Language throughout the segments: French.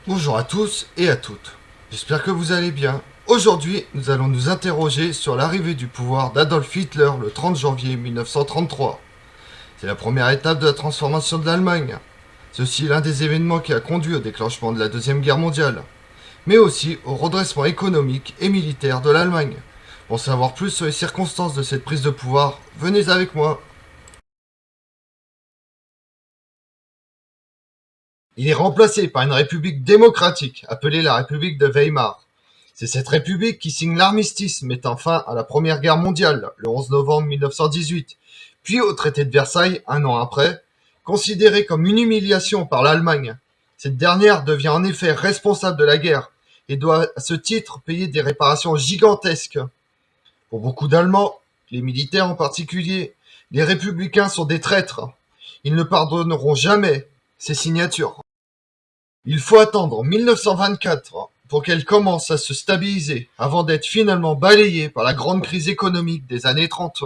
Bonjour à tous et à toutes, j'espère que vous allez bien. Aujourd'hui, nous allons nous interroger sur l'arrivée du pouvoir d'Adolf Hitler le 30 janvier 1933. C'est la première étape de la transformation de l'Allemagne. C'est aussi l'un des événements qui a conduit au déclenchement de la Deuxième Guerre mondiale, mais aussi au redressement économique et militaire de l'Allemagne. Pour savoir plus sur les circonstances de cette prise de pouvoir, venez avec moi. Il est remplacé par une république démocratique, appelée la République de Weimar. C'est cette république qui signe l'armistice mettant fin à la Première Guerre mondiale, le 11 novembre 1918, puis au traité de Versailles, un an après, considéré comme une humiliation par l'Allemagne. Cette dernière devient en effet responsable de la guerre et doit à ce titre payer des réparations gigantesques. Pour beaucoup d'Allemands, les militaires en particulier, les républicains sont des traîtres. Ils ne pardonneront jamais ces signatures. Il faut attendre 1924 pour qu'elle commence à se stabiliser avant d'être finalement balayée par la grande crise économique des années 30.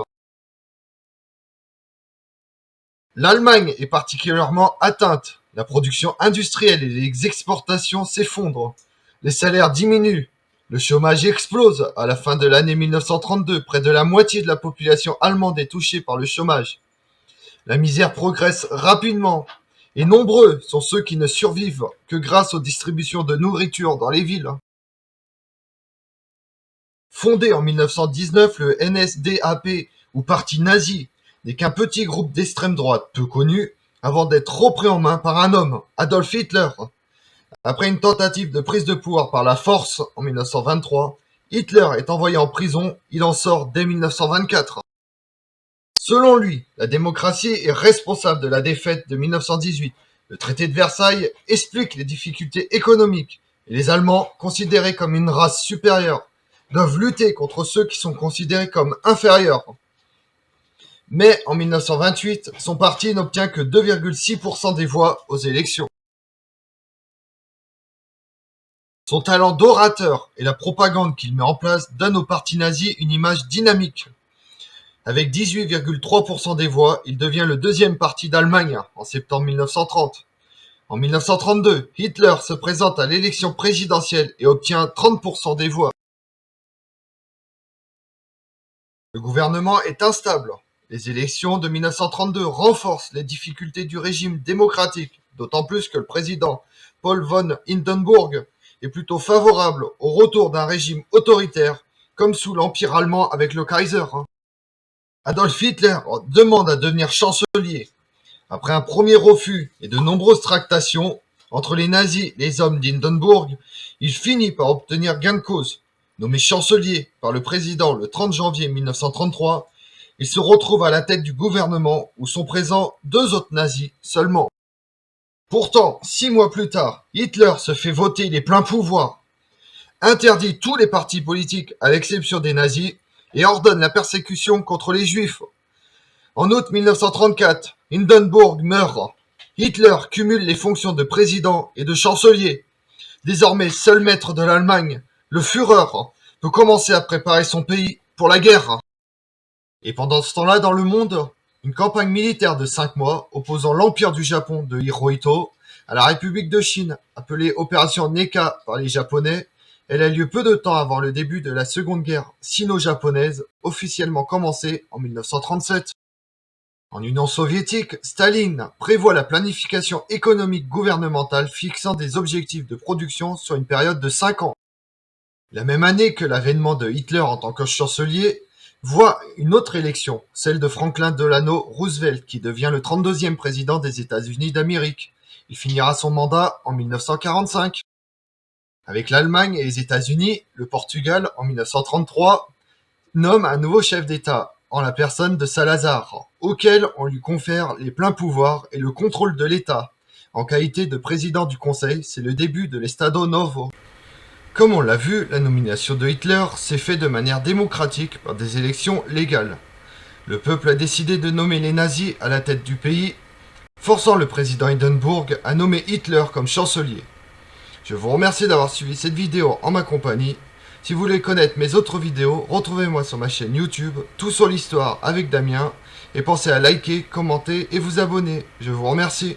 L'Allemagne est particulièrement atteinte. La production industrielle et les exportations s'effondrent. Les salaires diminuent. Le chômage explose. À la fin de l'année 1932, près de la moitié de la population allemande est touchée par le chômage. La misère progresse rapidement. Et nombreux sont ceux qui ne survivent que grâce aux distributions de nourriture dans les villes. Fondé en 1919, le NSDAP, ou Parti nazi, n'est qu'un petit groupe d'extrême droite peu connu, avant d'être repris en main par un homme, Adolf Hitler. Après une tentative de prise de pouvoir par la force en 1923, Hitler est envoyé en prison, il en sort dès 1924. Selon lui, la démocratie est responsable de la défaite de 1918. Le traité de Versailles explique les difficultés économiques et les Allemands, considérés comme une race supérieure, doivent lutter contre ceux qui sont considérés comme inférieurs. Mais en 1928, son parti n'obtient que 2,6% des voix aux élections. Son talent d'orateur et la propagande qu'il met en place donnent au parti nazi une image dynamique. Avec 18,3% des voix, il devient le deuxième parti d'Allemagne en septembre 1930. En 1932, Hitler se présente à l'élection présidentielle et obtient 30% des voix. Le gouvernement est instable. Les élections de 1932 renforcent les difficultés du régime démocratique, d'autant plus que le président Paul von Hindenburg est plutôt favorable au retour d'un régime autoritaire, comme sous l'Empire allemand avec le Kaiser. Adolf Hitler demande à devenir chancelier. Après un premier refus et de nombreuses tractations entre les nazis et les hommes d'Hindenburg, il finit par obtenir gain de cause. Nommé chancelier par le président le 30 janvier 1933, il se retrouve à la tête du gouvernement où sont présents deux autres nazis seulement. Pourtant, 6 mois plus tard, Hitler se fait voter les pleins pouvoirs, interdit tous les partis politiques à l'exception des nazis et ordonne la persécution contre les juifs. En août 1934, Hindenburg meurt. Hitler cumule les fonctions de président et de chancelier. Désormais seul maître de l'Allemagne, le Führer peut commencer à préparer son pays pour la guerre. Et pendant ce temps-là, dans le monde, une campagne militaire de 5 mois opposant l'Empire du Japon de Hirohito à la République de Chine, appelée Opération Neka par les Japonais, elle a lieu peu de temps avant le début de la Seconde Guerre sino-japonaise, officiellement commencée en 1937. En Union soviétique, Staline prévoit la planification économique gouvernementale fixant des objectifs de production sur une période de 5 ans. La même année que l'avènement de Hitler en tant que chancelier, voit une autre élection, celle de Franklin Delano Roosevelt, qui devient le 32e président des États-Unis d'Amérique. Il finira son mandat en 1945. Avec l'Allemagne et les États-Unis, le Portugal, en 1933, nomme un nouveau chef d'État, en la personne de Salazar, auquel on lui confère les pleins pouvoirs et le contrôle de l'État. En qualité de président du Conseil, c'est le début de l'Estado Novo. Comme on l'a vu, la nomination de Hitler s'est faite de manière démocratique par des élections légales. Le peuple a décidé de nommer les nazis à la tête du pays, forçant le président Hindenburg à nommer Hitler comme chancelier. Je vous remercie d'avoir suivi cette vidéo en ma compagnie. Si vous voulez connaître mes autres vidéos, retrouvez-moi sur ma chaîne YouTube, Tout sur l'Histoire avec Damien, et pensez à liker, commenter et vous abonner. Je vous remercie.